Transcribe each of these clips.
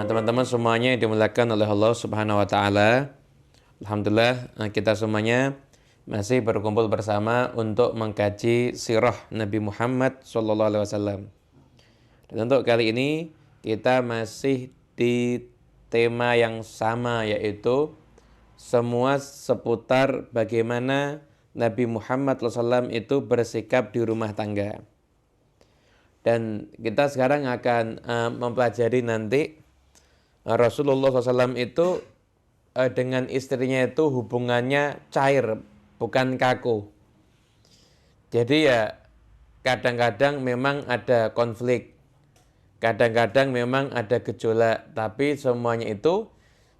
Teman-teman semuanya yang dimuliakan oleh Allah Subhanahu wa taala. Alhamdulillah kita semuanya masih berkumpul bersama untuk mengkaji sirah Nabi Muhammad sallallahu alaihi wasallam. Dan untuk kali ini kita masih di tema yang sama, yaitu semua seputar bagaimana Nabi Muhammad SAW itu bersikap di rumah tangga. Dan kita sekarang akan mempelajari nanti Rasulullah SAW itu dengan istrinya itu hubungannya cair, bukan kaku. Jadi ya kadang-kadang memang ada konflik, kadang-kadang memang ada gejolak, tapi semuanya itu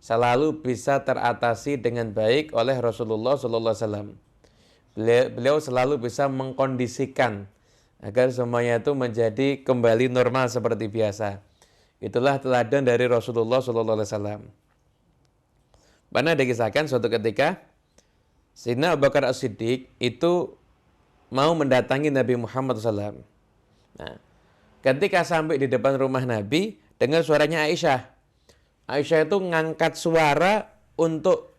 selalu bisa teratasi dengan baik oleh Rasulullah SAW. Beliau selalu bisa mengkondisikan agar semuanya itu menjadi kembali normal seperti biasa. Itulah teladan dari Rasulullah SAW. Pernah dikisahkan suatu ketika Sayyidina Abu Bakar As-Siddiq itu mau mendatangi Nabi Muhammad SAW. Nah, ketika sampai di depan rumah Nabi, dengar suaranya Aisyah. Aisyah itu ngangkat suara untuk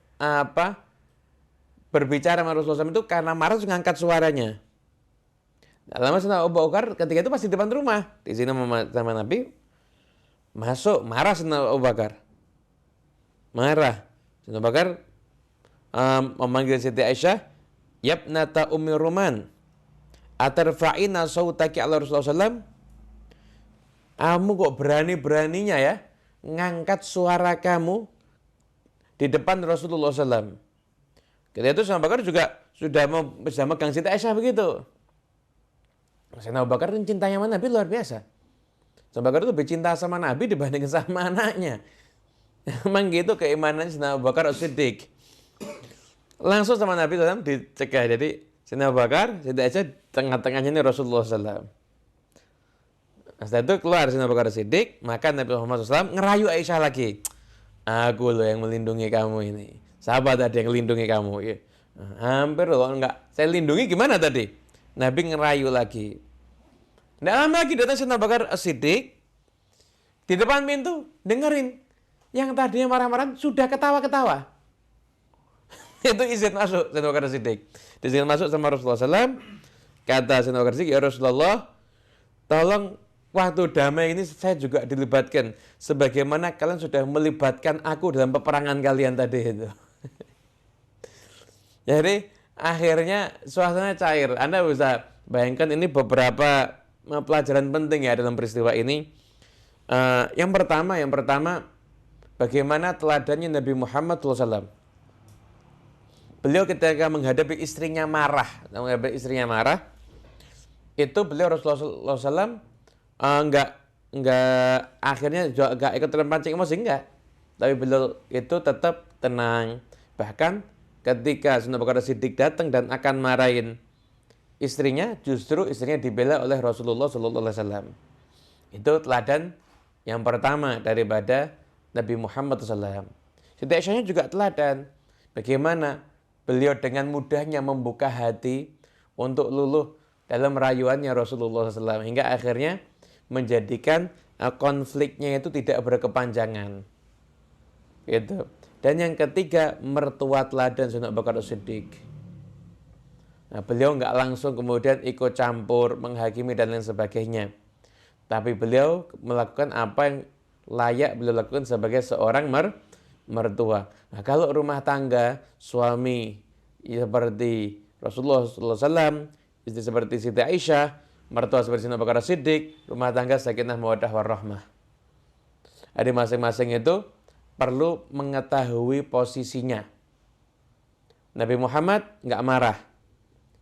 berbicara sama Rasulullah SAW itu karena marah, terus ngangkat suaranya. Nah, lama Sayyidina Abu Bakar ketika itu pasti di depan rumah, di sini sama Nabi, masuk, marah Sayyidina Abu Bakar. Marah. Sayyidina Abu Bakar memanggil Siti Aisyah, "Yabnata Ummi Ruman, atarfa'ina sautaki ala Rasulullah SAW?" Kamu kok berani-beraninya ya ngangkat suara kamu di depan Rasulullah SAW. Ketika itu Sayyidina Abu Bakar juga sudah megang Siti Aisyah begitu. Sayyidina Abu Bakar cintanya sama Nabi luar biasa. Sayyidina Abu Bakar itu lebih cinta sama Nabi dibandingkan sama anaknya. Memang gitu keimanan Sayyidina Abu Bakar As-Siddiq. Langsung sama Nabi SAW dicegah. Jadi Sayyidina Abu Bakar, Siti Aisyah, tengah-tengahnya ini Rasulullah SAW. Setelah itu keluar Sayyidina Abu Bakar As-Siddiq, maka Nabi Muhammad SAW ngerayu Aisyah lagi. Aku loh yang melindungi kamu ini. Siapa tadi yang melindungi kamu? Ya. Hampir loh, enggak. Saya lindungi gimana tadi? Nabi ngerayu lagi. Tidak lama lagi datang Sayyidina Abu Bakar As-Siddiq di depan pintu, dengerin. Yang tadinya marah-marah sudah ketawa-ketawa. Itu izin masuk Sayyidina Abu Bakar As-Siddiq. Izin masuk sama Rasulullah SAW. Kata Sayyidina Abu Bakar As-Siddiq, "Ya Rasulullah, tolong waktu damai ini saya juga dilibatkan. Sebagaimana kalian sudah melibatkan aku dalam peperangan kalian tadi itu." Jadi akhirnya suasana cair. Anda bisa bayangkan ini beberapa pelajaran penting ya dalam peristiwa ini. Yang pertama, bagaimana teladannya Nabi Muhammad SAW. Beliau ketika menghadapi istrinya marah, itu beliau Rasulullah SAW enggak akhirnya juga enggak ikut terpancing emosi, enggak. Tapi beliau itu tetap tenang. Bahkan ketika Sayyidina Abu Bakar Siddiq datang dan akan marahin istrinya, justru istrinya dibela oleh Rasulullah SAW. Itu teladan yang pertama daripada Nabi Muhammad SAW. Siti Aisyahnya juga teladan. Bagaimana beliau dengan mudahnya membuka hati untuk luluh dalam rayuannya Rasulullah SAW. Hingga akhirnya menjadikan konfliknya itu tidak berkepanjangan. Gitu. Dan yang ketiga, mertua teladan Sayyidina Abu Bakar As-Siddiq. Nah, beliau nggak langsung kemudian ikut campur, menghakimi dan lain sebagainya. Tapi beliau melakukan apa yang layak beliau lakukan sebagai seorang mertua. Nah, kalau rumah tangga, suami seperti Rasulullah SAW, istri seperti Siti Aisyah, mertua seperti Sayyidina Abu Bakar As-Siddiq, rumah tangga sakinah mawaddah warahmah. Jadi masing-masing itu perlu mengetahui posisinya. Nabi Muhammad nggak marah.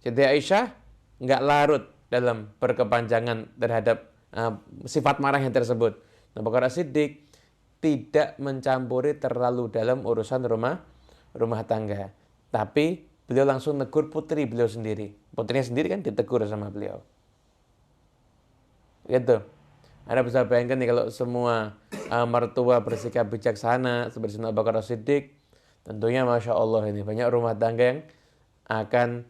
Siti Aisyah nggak larut dalam berkepanjangan terhadap sifat marahnya tersebut. Abu Bakar As-Siddiq tidak mencampuri terlalu dalam urusan rumah tangga. Tapi beliau langsung negur putri beliau sendiri. Putrinya sendiri kan ditegur sama beliau. Gitu. Anda bisa bayangkan nih kalau semua mertua bersikap bijaksana seperti Sayyidina Abu Bakar As-Siddiq, tentunya Masya Allah ini banyak rumah tangga yang akan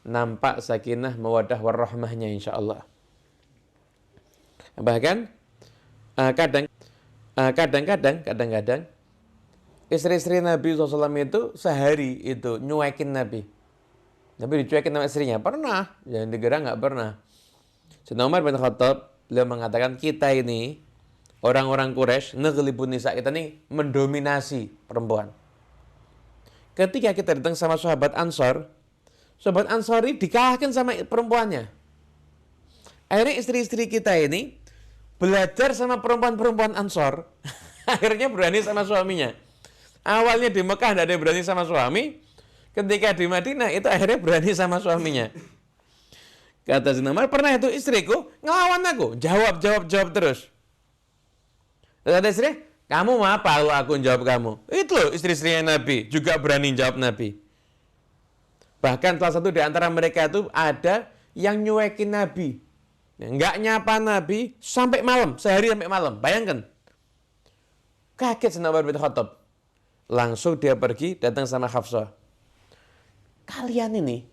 nampak sakinah mawaddah warahmahnya insya Allah. Bahkan kadang Kadang-kadang istri-istri Nabi SAW itu sehari itu nyuekin Nabi. Nabi dicuekin sama istrinya. Pernah. Jangan digerang nggak pernah. Sayyidina Umar bin Khattab, beliau mengatakan kita ini, orang-orang Quraisy, neghlibun nisa, kita ini mendominasi perempuan. Ketika kita datang sama sahabat Ansor ini dikalahkan sama perempuannya. Akhirnya istri-istri kita ini belajar sama perempuan-perempuan Ansor. Akhirnya berani sama suaminya. Awalnya di Mekah tidak ada yang berani sama suami. Ketika di Madinah itu akhirnya berani sama suaminya. Kata Sayyidina Umar, pernah itu istriku ngelawan aku. Jawab terus. Kata istri, kamu mau apa kalau aku jawab kamu? Itu loh istri-istrinya Nabi. Juga berani jawab Nabi. Bahkan salah satu di antara mereka itu ada yang nyuekin Nabi. Nggak nyapa Nabi sampai malam. Sehari sampai malam. Bayangkan. Kaget Sayyidina Umar bin Khattab. Langsung dia pergi datang sama Hafsah. Kalian ini.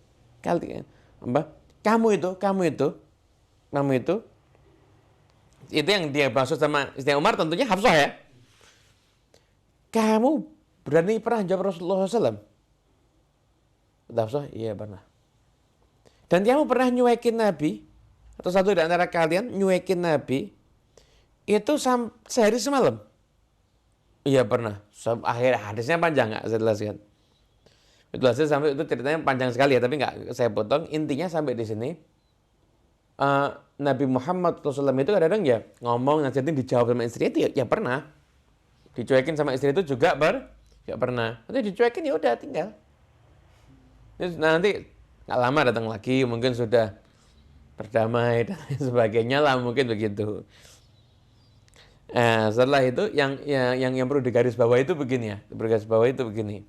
Kamu itu. Itu yang dia maksud sama Sayyidina Umar tentunya Hafsah ya. Kamu berani pernah jawab Rasulullah SAW? Hafsah, iya pernah. Dan kamu pernah nyuekin Nabi? Atau satu di antara kalian nyuekin Nabi? Itu sehari semalam? Iya pernah. Akhir hadisnya panjang, nggak saya jelaskan. Itu sampai itu ceritanya panjang sekali ya, tapi nggak saya potong. Intinya sampai di sini. Nabi Muhammad SAW itu kadang-kadang ya ngomong, nasihatin dijawab sama istri itu ya pernah. Dicuekin sama istri itu juga ya pernah. Nanti dicuekin ya udah tinggal. Nanti nggak lama datang lagi, mungkin sudah berdamai dan sebagainya lah, mungkin begitu. Setelah itu yang perlu digarisbawahi itu begini ya, begini.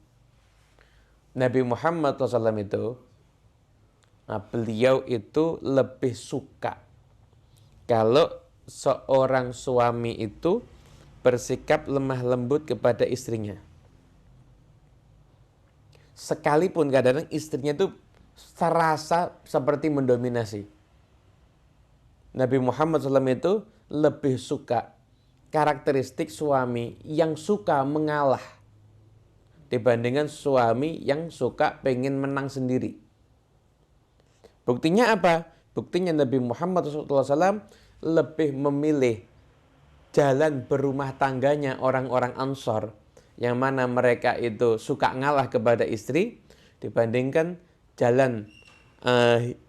Nabi Muhammad SAW itu, beliau itu lebih suka kalau seorang suami itu bersikap lemah lembut kepada istrinya. Sekalipun kadang-kadang istrinya itu terasa seperti mendominasi. Nabi Muhammad SAW itu lebih suka karakteristik suami yang suka mengalah dibandingkan suami yang suka pengen menang sendiri. Buktinya apa? Buktinya Nabi Muhammad SAW lebih memilih jalan berumah tangganya orang-orang Ansor, yang mana mereka itu suka ngalah kepada istri, dibandingkan jalan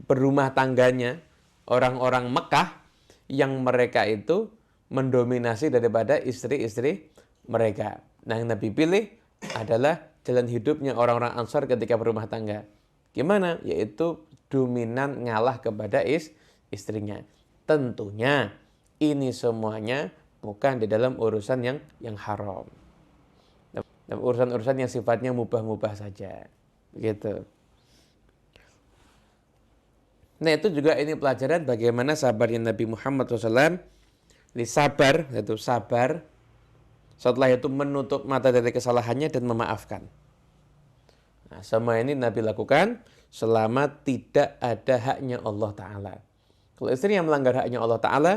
berumah tangganya orang-orang Mekah yang mereka itu mendominasi daripada istri-istri mereka. Nah, yang Nabi pilih adalah jalan hidupnya orang-orang Ansor ketika berumah tangga. Gimana? Yaitu dominan ngalah kepada istrinya. Tentunya ini semuanya bukan di dalam urusan yang haram. Dalam urusan-urusan yang sifatnya mubah-mubah saja. Begitu. Nah, itu juga ini pelajaran bagaimana sabarnya Nabi Muhammad SAW. Sabar, yaitu sabar. Setelah itu menutup mata dari kesalahannya dan memaafkan. Nah, semua ini Nabi lakukan selama tidak ada haknya Allah Ta'ala. Kalau istri yang melanggar haknya Allah Ta'ala,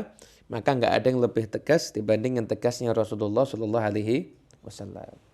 maka nggak ada yang lebih tegas dibanding yang tegasnya Rasulullah SAW.